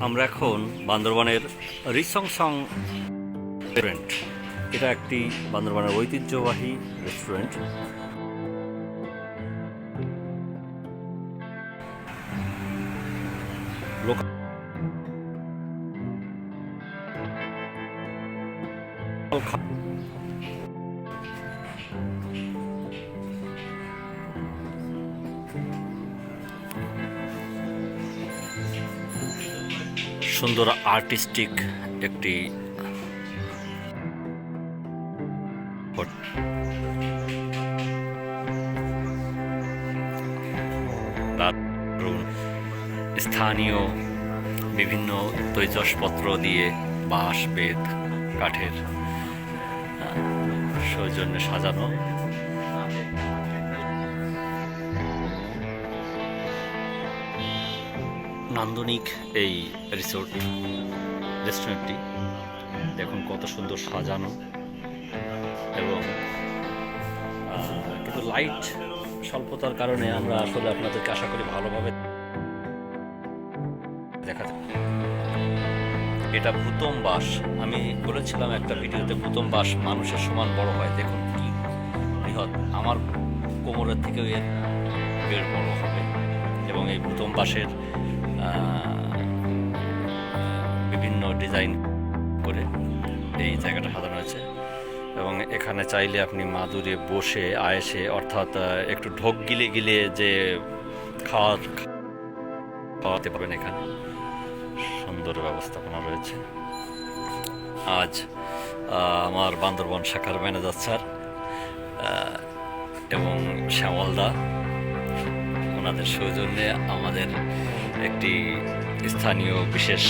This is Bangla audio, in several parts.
আমরা এখন বান্দরবানের রিসংসং রেস্টুরেন্ট। এটা একটি বান্দরবানের ঐতিহ্যবাহী রেস্টুরেন্ট। লোকাল সুন্দর আর্টিস্টিক একটি স্থানীয় বিভিন্ন তৈজসপত্র দিয়ে বাঁশ বেত কাঠের সৌজন্যে সাজানো। নান্দনিক এই রেস্টুরেন্টটি দেখুন কত সুন্দর সাজানো, এবং কিন্তু লাইট স্বল্পতার কারণে আমরা আসলে আপনাদেরকে আশা করি ভালোভাবে দেখা যায়। এটা ভূতম বাঁশ। আমি বলেছিলাম একটা ভিডিওতে, ভূতম বাঁশ মানুষের সমান বড় হয়। দেখুন কি বৃহৎ, আমার কোমরের থেকেও এর বেড় বড় হবে। এবং এই ভূতম বাঁশের বিভিন্ন ডিজাইন করে এই জায়গাটা সাজানো হয়েছে। এবং এখানে চাইলে আপনি মাদুরে বসে আয়েসে, অর্থাৎ একটু ঢোক গিলে গিলে যে খাওয়াতে পারবেন। এখানে সুন্দর ব্যবস্থাপনা রয়েছে। আজ আমার বান্দরবান শাখার ম্যানেজার স্যার এবং শ্যামলদা, ওনাদের সৌজন্যে আমাদের একটি স্থানীয় বিশেষ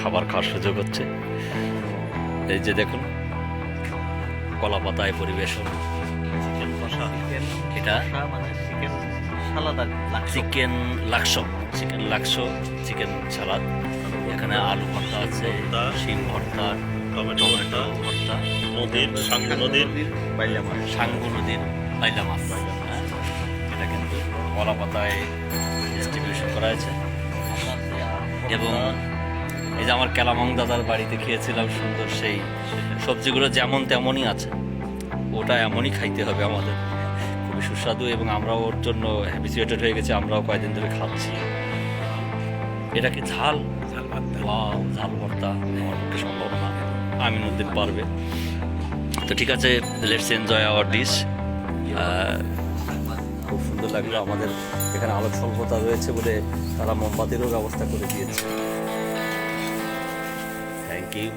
খাবার খাওয়ার সুযোগ হচ্ছে। এই যে দেখুন, কলা পাতায় পরিবেশন, চিকেন কষা, এটা চিকেন লাক্স, চিকেন সালাদ। এখানে আলু ভর্তা আছে, শিম ভর্তা, টমেটো ভর্তা, সাঙ্গু নদীর বাইলা মাছ। এটা কিন্তু কলা পাতায় ডিস্ট্রিবিউশন করা হয়েছে। এবং এই যে আমার কেলামং দাদার বাড়িতে খেয়েছিলাম, সুন্দর সেই সবজিগুলো যেমন তেমনই আছে, ওটা এমনই খাইতে হবে আমাদের। খুবই সুস্বাদু, এবং আমরাও ওর জন্য হ্যাবিচুয়েটেড হয়ে গেছি। আমরাও কয়েকদিন ধরে খাচ্ছি। এটা কি ঝাল ঝাল ভর্তা? আমার পক্ষে সম্ভব না, আমিনুদ্দিন পারবে। তো ঠিক আছে, লেটস এনজয় আওয়ার ডিশ। খুব সুন্দর লাগলো। আমাদের এখানে আলোক স্বল্পতা রয়েছে বলে তারা মোমবাতিরও ব্যবস্থা করে দিয়েছে। Thank you.